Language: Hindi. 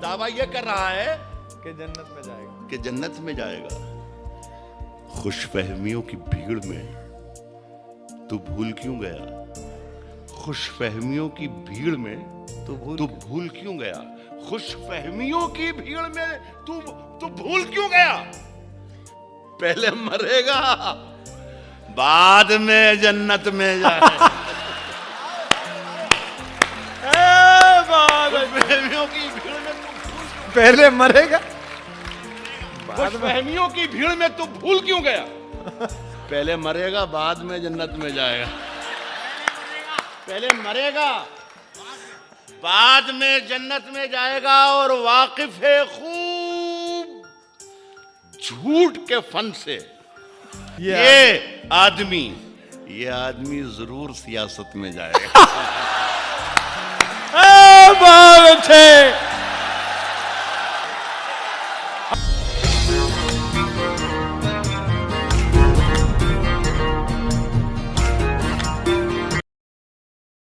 दावा ये कर रहा है कि जन्नत में जाएगा, कि जन्नत में जाएगा। खुशफहमियों की भीड़ में तू भूल क्यों गया? खुशफहमियों की भीड़ में तू भूल क्यों गया? खुशफहमियों की भीड़ में तू भूल क्यों गया? पहले मरेगा बाद में जन्नत में जाएगा। खुशफहमियों की भीड़ में तू पहले मरेगा, खुशफहमियों की भीड़ में तू भूल क्यों गया? पहले मरेगा बाद में जन्नत में जाएगा। पहले मरेगा बाद में जन्नत में जाएगा। और वाकिफ है खूब झूठ के फन से ये आदमी जरूर सियासत में जाएगा। बहुत अच्छे।